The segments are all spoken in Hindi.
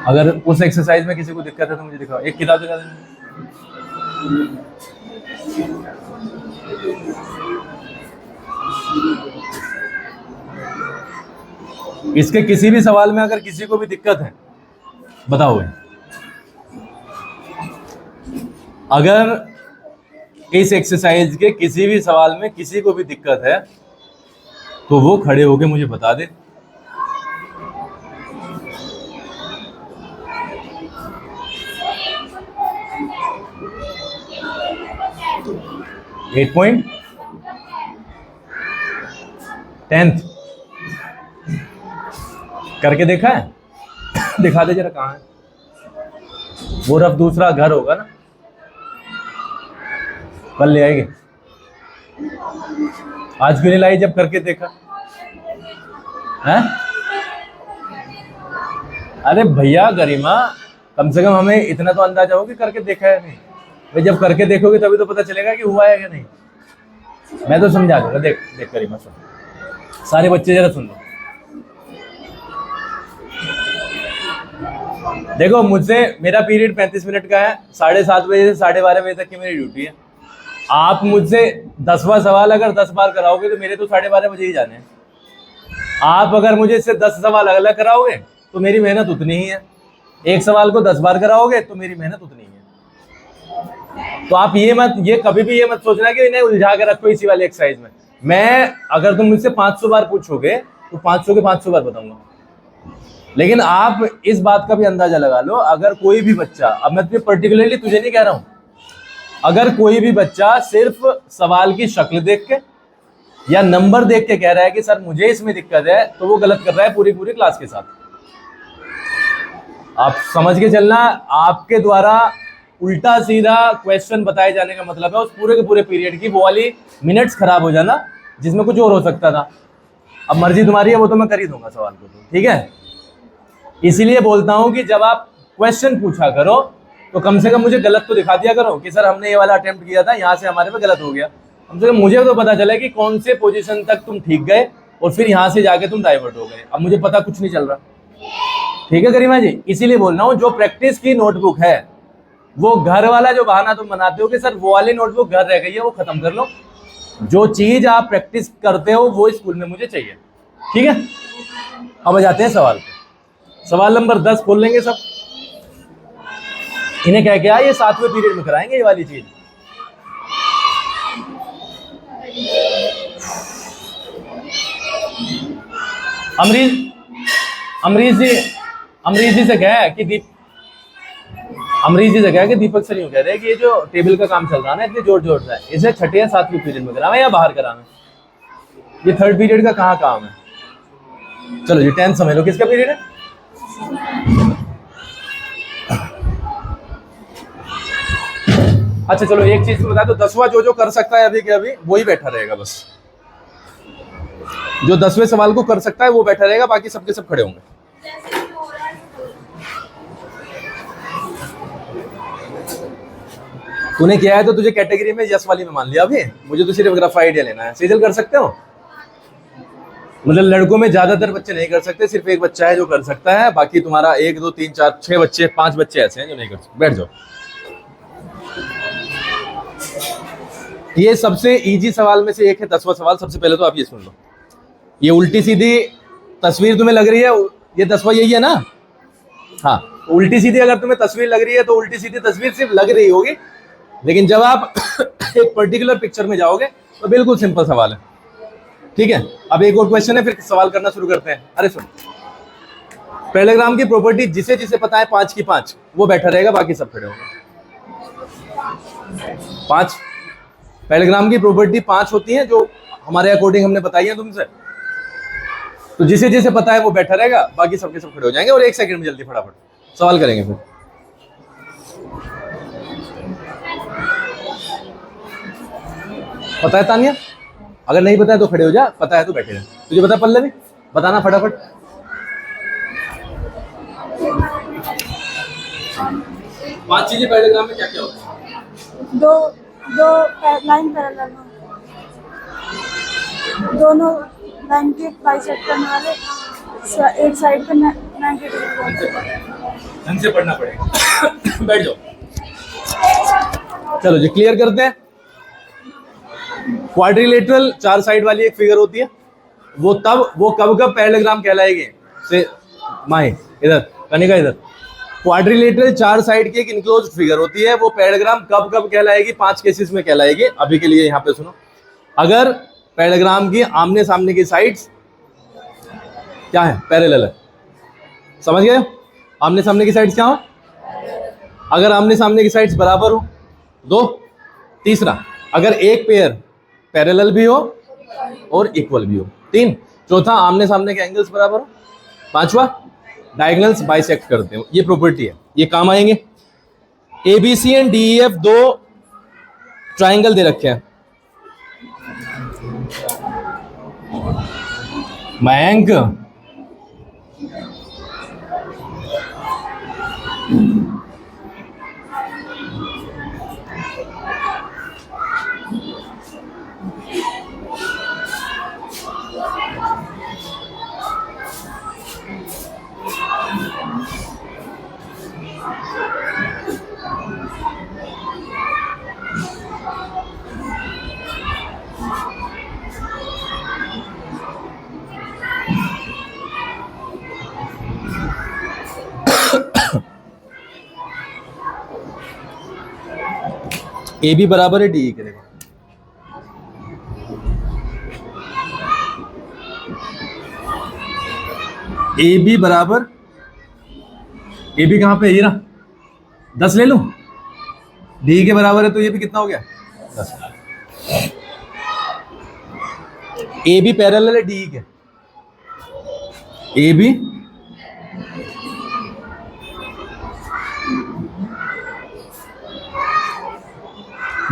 अगर उस एक्सरसाइज में किसी को दिक्कत है तो मुझे दिखाओ, एक किताब दिखा देना। इसके किसी भी सवाल में अगर किसी को भी दिक्कत है बताओ। अगर इस एक्सरसाइज के किसी भी सवाल में किसी को भी दिक्कत है तो वो खड़े होके मुझे बता दे। एट पॉइंट 10th करके देखा है? दिखा दे जरा कहाँ है वो। रफ दूसरा घर होगा ना, कल ले आएगी। आज क्यों नहीं लाई जब करके देखा है? अरे भैया गरिमा, कम से कम हमें इतना तो अंदाजा हो कि करके देखा है नहीं। भाई जब करके देखोगे तभी तो पता चलेगा कि हुआ है या नहीं। मैं तो समझा दूंगा। देख देख गरिमा सुन, सारे बच्चे जरा सुन लो। देखो मुझसे मेरा पीरियड 35 मिनट का है, 7:30 बजे से 12:30 बजे तक की मेरी ड्यूटी है। आप मुझसे 10वां सवाल अगर 10 बार कराओगे तो मेरे तो 12:30 बजे ही जाने हैं। आप अगर मुझे इससे 10 सवाल अलग अलग कराओगे तो मेरी मेहनत उतनी ही है। एक सवाल को 10 बार कराओगे तो मेरी मेहनत उतनी ही है। तो आप ये कभी भी ये मत सोचना कि इन्हें उलझा के रखो इसी वाले एक्सरसाइज में। मैं अगर तुम मुझसे 500 बार पूछोगे तो 500 के 500 बार बताऊंगा। लेकिन आप इस बात का भी अंदाजा लगा लो, अगर कोई भी बच्चा, अब मैं तुझे पर्टिकुलरली तुझे नहीं कह रहा हूं, अगर कोई भी बच्चा सिर्फ सवाल की शक्ल देख के या नंबर देख के कह रहा है कि सर मुझे इसमें दिक्कत है, तो वो गलत कर रहा है पूरी क्लास के साथ। आप समझ के चलना, आपके द्वारा उल्टा सीधा क्वेश्चन बताए जाने का मतलब है उस पूरे के पूरे पीरियड की वो वाली मिनट्स खराब हो जाना जिसमें कुछ और हो सकता था। अब मर्जी तुम्हारी है, वो तो मैं कर ही दूंगा सवाल को, तो ठीक है। इसीलिए बोलता हूं कि जब आप क्वेश्चन पूछा करो तो कम से कम मुझे गलत तो दिखा दिया करो कि सर हमने ये वाला अटेम्प्ट किया था, यहाँ से हमारे पे गलत हो गया। कम से कम मुझे तो पता चला कि कौन से पोजीशन तक तुम ठीक गए और फिर यहाँ से जाके तुम डाइवर्ट हो गए। अब मुझे पता कुछ नहीं चल रहा, ठीक है गरिमा जी। इसीलिए बोल रहा हूँ, जो प्रैक्टिस की नोटबुक है वो घर वाला जो बहाना तुम बनाते हो कि सर वो वाली नोटबुक घर रह गई है, वो खत्म कर लो। जो चीज आप प्रैक्टिस करते हो वो स्कूल में मुझे चाहिए, ठीक है। अब आ जाते हैं सवाल पे। सवाल नंबर 10 खोल लेंगे सब। इन्हें क्या क्या ये 7वें पीरियड में कराएंगे ये वाली चीज। अमरीश जी से क्या है कि अमरीश जी से क्या है कि दीपक सर यूं कह रहे हैं कि ये जो टेबल का काम चल रहा है ना इतने जोर जोर से, इसे 6ठे या 7वीं पीरियड में करावे या बाहर करावे? ये 3rd पीरियड का कहाँ काम है? चलो जी 10th समझ लो किसका पीरियड है। अच्छा चलो एक चीज बता दो, 10वां जो कर सकता है अभी के अभी वही बैठा रहेगा। बस जो 10वें सवाल को कर सकता है वो बैठा रहेगा, बाकी सबके सब खड़े होंगे। तूने किया है तो तुझे कैटेगरी में यस वाली में मान लिया। अभी मुझे तो सिर्फ रफ आइडिया लेना है। सीजल कर सकते हो? मतलब लड़कों में ज्यादातर बच्चे नहीं कर सकते, सिर्फ एक बच्चा है जो कर सकता है। बाकी तुम्हारा 1 2 3 4 6 बच्चे 5 बच्चे ऐसे हैं जो नहीं कर सकते। बैठ जाओ। ये सबसे इजी सवाल में से एक है 10वां सवाल। सबसे पहले तो आप ये सुन लो, ये उल्टी सीधी तस्वीर तुम्हें लग रही है, ये 10वां यही है ना? हाँ, उल्टी सीधी अगर तुम्हें तस्वीर लग रही है तो उल्टी सीधी तस्वीर सिर्फ लग रही होगी, लेकिन जब आप एक पर्टिकुलर पिक्चर में जाओगे तो बिल्कुल सिंपल सवाल है, ठीक है। अब एक और क्वेश्चन है, फिर सवाल करना शुरू करते हैं। अरे सुन, पैरेललोग्राम की प्रॉपर्टी जिसे जिसे पता है 5 की 5 वो बैठा रहेगा, बाकी सब खड़े होंगे। 5 पैरेललोग्राम की प्रॉपर्टी 5 होती है जो हमारे अकॉर्डिंग हमने बताई है तुमसे। तो जिसे जिसे पता है वो बैठा रहेगा, बाकी सबके सब खड़े हो जाएंगे और 1 सेकंड में जल्दी फटाफट सवाल करेंगे। फिर पता है तानिया? अगर नहीं पता है तो खड़े हो जा, पता है तो बैठे रहे। तुझे पता पल्लवी? बताना फटाफट। पांच चीजें पैरेललोग्राम में क्या क्या होता है? दो लाइन पैरेलल हो, दोनों लाइन के बाइसेक्ट करने वाले, एक साइड पे 90 डिग्री। ढंग से पढ़ना पड़ेगा। बैठ जाओ। चलो जी क्लियर करते हैं। क्वाड्रिलेटरल 4 साइड वाली एक फिगर होती है, वो कब पैरेललोग्राम कहलाएगी। से माए इधर, कनिका इधर। क्वाड्रिलेटरल 4 साइड की एक इनक्लोज फिगर होती है, वो पैरेललोग्राम कब कहलाएगी। 5 केसेस में कहलाएगी। अभी के लिए यहाँ पे सुनो, अगर पैरेललोग्राम की आमने सामने की साइड्स क्या है, पैरेलल है। समझ गए? आमने सामने की साइड्स क्या हो, अगर आमने सामने की साइड्स बराबर हो, 2। तीसरा, अगर एक पेयर पैरेलल भी हो और इक्वल भी हो, 3। चौथा, आमने सामने के एंगल्स बराबर हो। 5वां, डायगोनल्स बाइसेक्ट करते हो। ये प्रॉपर्टी है, ये काम आएंगे। ABC एंड DEF 2 ट्राइंगल दे रखे हैं। मयंक, AB बराबर है DE के। देखो AB बराबर, AB कहां पे है, ये ना, 10 ले लूं। DE के बराबर है तो ये भी कितना हो गया, 10। AB पैरेलल है DE के। AB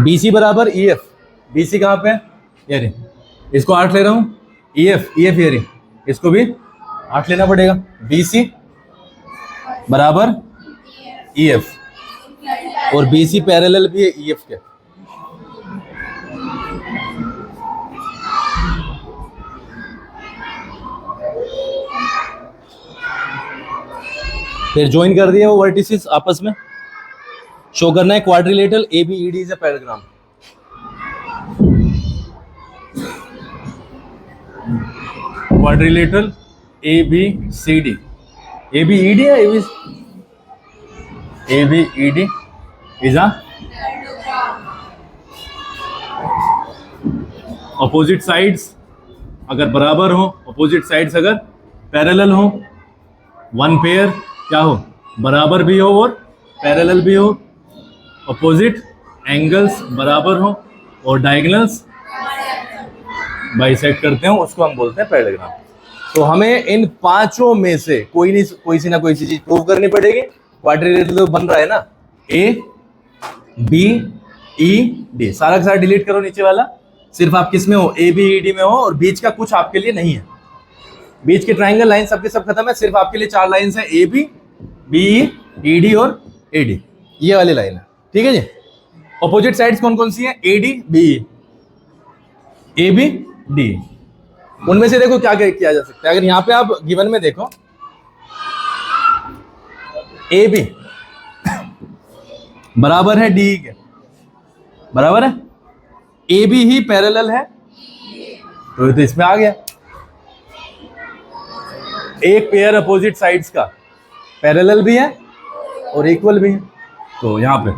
BC बराबर EF। BC कहाँ पे है, ये रे, इसको 8 ले रहा हूँ। EF ये रे, इसको भी 8 लेना पड़ेगा। BC बराबर EF, और BC पैरेलल भी है EF के। फिर ज्वाइन कर दिया वो वर्टिसेस आपस में। शो करना है quadrilateral ABED is a parallelogram. Quadrilateral ABCD, ABED है, ABED is a opposite sides अगर बराबर हो, अपोजिट साइड्स अगर पैरेलल हो, वन पेयर क्या हो, बराबर भी हो और पैरेलल भी हो, अपोजिट एंगल्स बराबर हो और डायगोनल्स बाइसेक्ट करते हो, उसको हम बोलते हैं पैरेललोग्राम। तो हमें इन पांचों में से कोई सी ना कोई सी चीज प्रूव करनी पड़ेगी। क्वाड्रिलेटरल तो बन रहा है ना, ABED, सारा का सारा डिलीट करो नीचे वाला, सिर्फ आप किस में हो, ABED में हो, और बीच का कुछ आपके लिए नहीं है। बीच के ट्राइंगल लाइन सबके सब खत्म है, सिर्फ आपके लिए 4 लाइन है, AB, BE, ED और AD, ये वाली लाइन है। ठीक है जी। अपोजिट साइड्स कौन कौन सी है, AD, BE, AB, D। उनमें से देखो क्या किया जा सकता है। अगर यहाँ पे आप गिवन में देखो, AB बराबर है DE के, बराबर है, AB ही पैरेलल है, तो ये तो इसमें आ गया। एक पेयर अपोजिट साइड्स का पैरेलल भी है और इक्वल भी है, तो यहां पे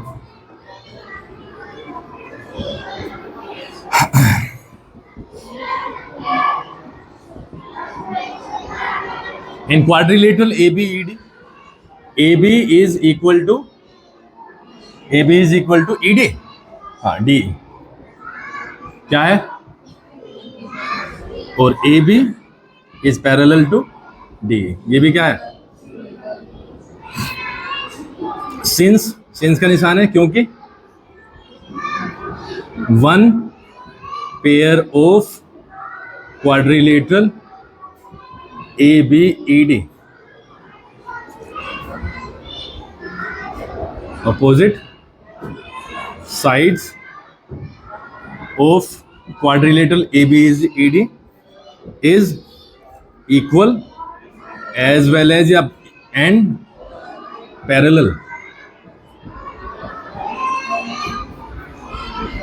in quadrilateral ABED, AB is equal to ED, हाँ DE क्या है, और AB is parallel to DE, ये भी क्या है, सिंस का निशान है, क्योंकि one pair of quadrilateral ABED opposite sides of quadrilateral ABED is equal as well as, या and parallel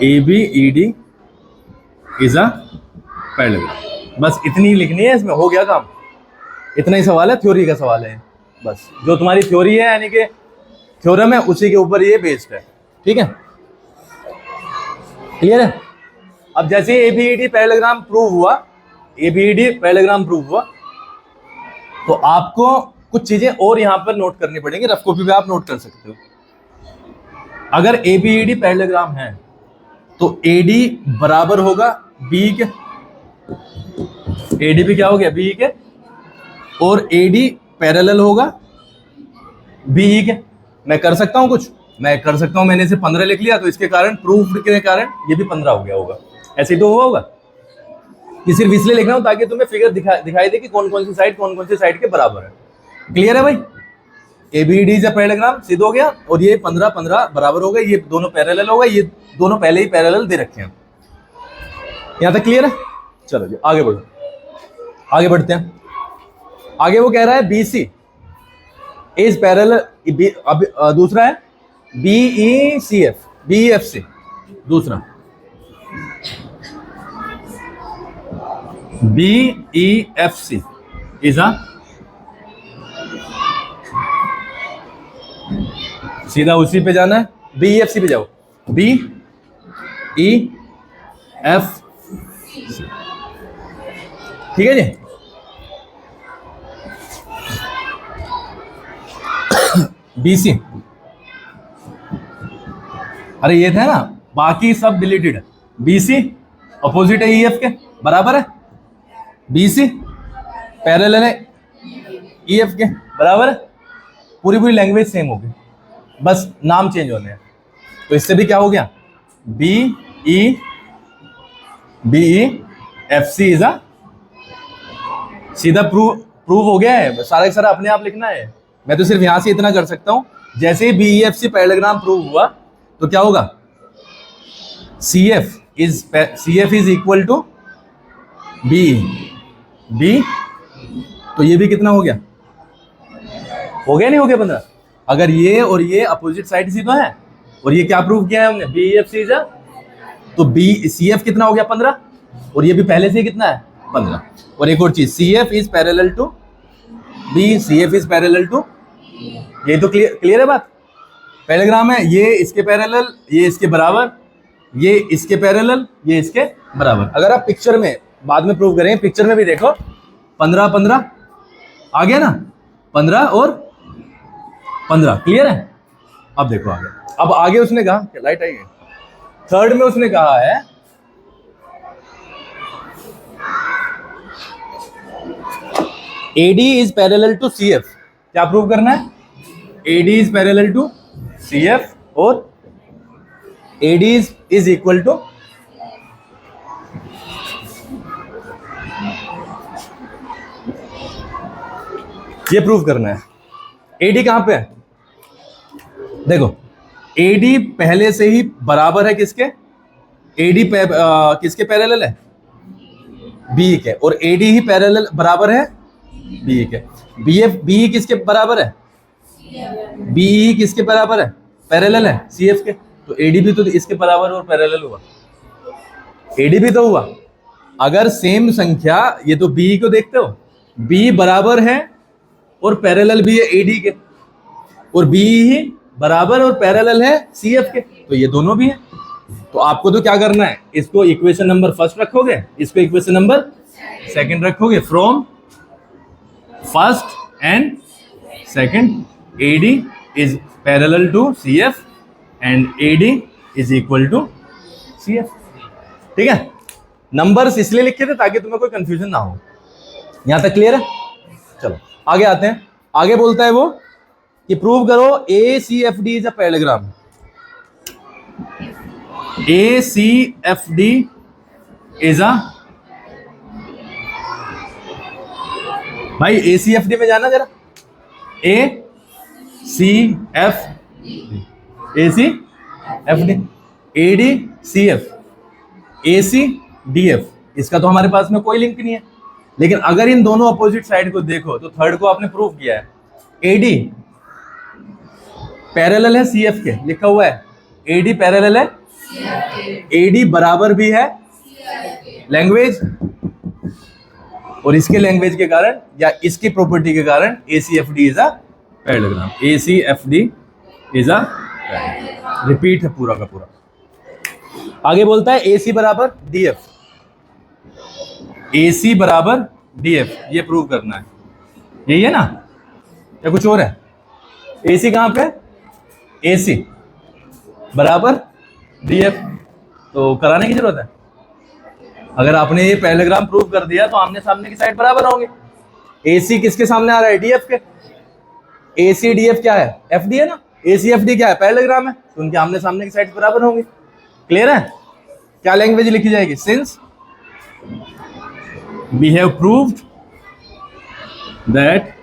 ABED is a parallel. बस इतनी ही लिखनी है, इसमें हो गया काम। इतना ही सवाल है, थ्योरी का सवाल है बस। जो तुम्हारी थ्योरी है यानी कि थ्योरम है, उसी के ऊपर ये बेस्ड है। ठीक है, क्लियर है। अब जैसे ABED पैरेललोग्राम प्रूव हुआ, ABED पैरेललोग्राम प्रूव हुआ, तो आपको कुछ चीजें और यहां पर नोट करनी पड़ेंगी। रफ कॉपी पे आप नोट कर सकते हो। अगर ABED पैरेललोग्राम है तो AD बराबर होगा BE के। AD भी क्या हो गया, BE के, और AD पैरेलल होगा BE के। मैं कर सकता हूं कुछ, मैं कर सकता हूं। मैंने इसे 15 लिख लिया, तो इसके कारण, प्रूफ के कारण ये भी 15 हो गया होगा। ऐसे ही तो हुआ होगा। ये सिर्फ इसलिए लिखना हो ताकि तुम्हें फिगर दिखाई दे कि कौन कौन सी साइड के बराबर है। क्लियर है भाई। ABED इज अ पैरेललोग्राम, सिद्ध हो गया। और ये 15 15 बराबर हो गए, ये दोनों पैरेलल हो गए, ये दोनों पहले ही पैरेलल दे रखे हैं। यहां तक क्लियर है। चलो जी आगे बढ़ो, आगे बढ़ते हैं। आगे वो कह रहा है BC इज पैरेलल, दूसरा है BEFC, दूसरा BEFC इज अ, सीधा उसी पे जाना है, BEFC पे जाओ, BEFC। ठीक है जी। BC, अरे ये था ना, बाकी सब डिलीटेड। BC अपोजिट है EF के, बराबर है। BC पैरेलल है EF के, बराबर है। पूरी पूरी लैंग्वेज सेम होगी, बस नाम चेंज होने हैं। तो इससे भी क्या हो गया, BEFC इज अ, सीधा प्रूव हो गया है। सारा का सारा अपने आप लिखना है। मैं तो सिर्फ यहां से इतना कर सकता हूं, जैसे ही BEFC पैरेललोग्राम प्रूव हुआ तो क्या होगा, CF is equal to BE, तो ये भी कितना हो गया, नहीं हो गया 15। अगर ये और ये अपोजिट साइड ही तो है, और ये क्या प्रूव किया है हमने, BEFC इज अ, तो CF कितना हो गया 15, और ये भी पहले से कितना है 15। और एक और चीज, CF is parallel to CF is parallel to, ये तो क्लियर है बात। पैरेललोग्राम है, ये इसके पैरेलल, ये इसके बराबर, ये इसके पैरेलल, ये इसके बराबर। अगर आप पिक्चर में बाद में प्रूव करें, पिक्चर में भी देखो 15 15 आ गया ना, 15 और 15, क्लियर है। अब देखो आगे, अब आगे उसने कहा कि लाइट आई है, थर्ड में उसने कहा है AD is parallel to CF। क्या प्रूव करना है, AD is parallel to CF और AD इज इक्वल टू, ये प्रूव करना है। AD कहां पे है, देखो AD पहले से ही बराबर है किसके, AD किसके पैरेलल है, BE के, और AD ही पैरेलल बराबर है BE के। BE किसके बराबर है, BE किसके बराबर है, पैरेलल है CF के। तो AD भी तो इसके बराबर और पैरेलल हुआ, AD भी तो हुआ। अगर सेम संख्या, ये तो BE को देखते हो, BE बराबर है और पैरेलल भी है AD के, और BE ही बराबर और पैरेलल है CF के, तो ये दोनों भी है। तो आपको तो क्या करना है, इसको इक्वेशन नंबर फर्स्ट रखोगे, इसको इक्वेशन नंबर सेकंड रखोगे। From first and second AD is parallel to CF and AD is equal to CF। ठीक है, नंबर्स इसलिए लिखे थे ताकि तुम्हें कोई कंफ्यूजन ना हो। यहां तक क्लियर है। चलो आगे आते हैं। आगे बोलता है वो कि प्रूव करो ACFD is a parallelogram. ACFD is a, भाई ACFD में जाना जरा, ACFD, ADCF, ACDF, इसका तो हमारे पास में कोई लिंक नहीं है। लेकिन अगर इन दोनों अपोजिट साइड को देखो तो थर्ड को आपने प्रूव किया है, एडी पैरेलल है सीएफ के, लिखा हुआ है एडी पैरेलल है, एडी बराबर भी है लैंग्वेज, और इसके लैंग्वेज के कारण या इसकी प्रॉपर्टी के कारण ACFD is a parallelogram. ACFD is a, repeat है पूरा का पूरा। आगे बोलता है AC बराबर DF, AC बराबर DF, ये प्रूव करना है, यही है ना या कुछ और है? AC कहां पे? AC बराबर DF, तो कराने की जरूरत है। अगर आपने ये पैरेललोग्राम प्रूव कर दिया तो आमने सामने की साइड बराबर होंगे। AC किसके सामने आ रहा है? DF के। AC DF क्या है? FD है ना। ACFD क्या है? पैरेललोग्राम है, तो उनके आमने सामने की साइड बराबर होंगे। क्लियर है? क्या लैंग्वेज लिखी जाएगी? Since we have proved that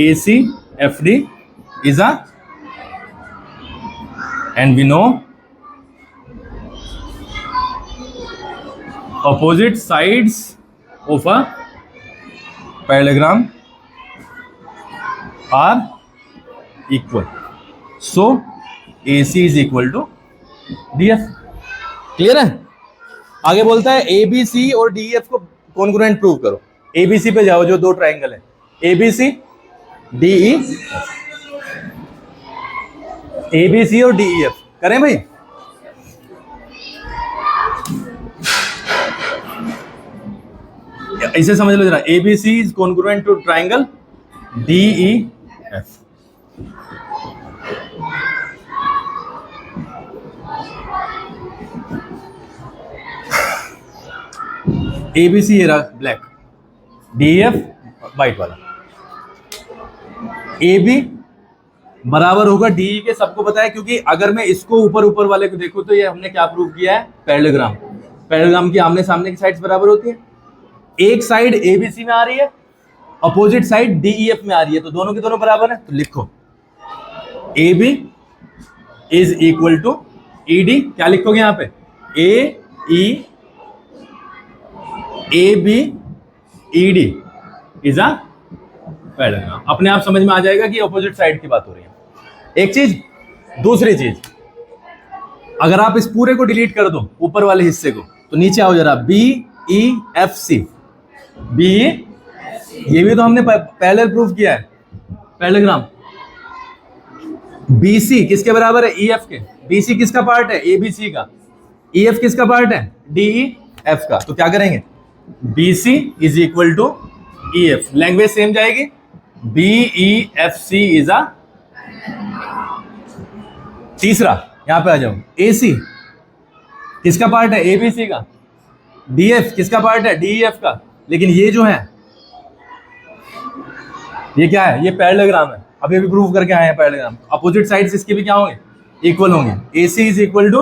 ACFD is a, and we know opposite sides of a parallelogram are equal, so AC is equal to DF। Clear है? आगे बोलता है ABC और DEF को कॉन्ग्रुएंट प्रूव करो। ABC पे जाओ, जो दो ट्राइंगल है ABC DE, ABC और DEF करें भाई। इसे समझ लो जरा, ABC is congruent to triangle DEF। ABC ये रहा ब्लैक, DEF व्हाइट वाला। AB बराबर होगा DE के, सबको पता है, क्योंकि अगर मैं इसको ऊपर ऊपर वाले को देखूं तो ये हमने क्या प्रूव किया है? पैरेललोग्राम। पैरेललोग्राम की आमने सामने की साइड्स बराबर होती है। एक साइड ABC में आ रही है, अपोजिट साइड DEF में आ रही है, तो दोनों के दोनों बराबर है। तो लिखो AB is equal to ED। क्या लिखोगे यहां पे? AB ED is a parallelogram. अपने आप समझ में आ जाएगा कि अपोजिट साइड की बात हो रही है। एक चीज, दूसरी चीज, अगर आप इस पूरे को डिलीट कर दो, ऊपर वाले हिस्से को, तो नीचे आओ जरा, BEFC। ये भी तो हमने पैरेलल प्रूफ किया है, पैरेललोग्राम। BC किसके बराबर है? EF के। BC किसका पार्ट है? ABC का। EF किसका पार्ट है? DEF का। तो क्या करेंगे? BC is equal to EF, language same जाएगी, BEFC इज अ। तीसरा यहां पे आ जाओ, AC किसका पार्ट है? ABC का। DF किसका पार्ट है? DEF का। लेकिन ये जो है, ये क्या है? ये पैरेललोग्राम है। अभी अभी प्रूव करके आए हैं पैरेललोग्राम। अपोजिट साइड्स इसके भी क्या होंगे? इक्वल होंगे। AC is equal to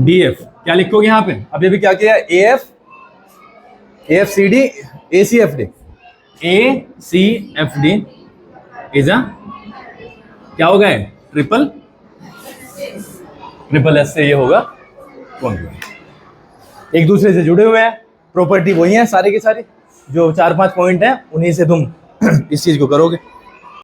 DF। क्या लिखोगे यहां पे? अभी अभी क्या किया? AFCD ACFD। ACFD is a, क्या होगा? ट्रिपल S से ये होगा कॉन्ग्रुएंट। एक दूसरे से जुड़े हुए हैं, प्रॉपर्टी वही है सारी की सारी, जो 4-5 पॉइंट है उन्हीं से तुम इस चीज को करोगे।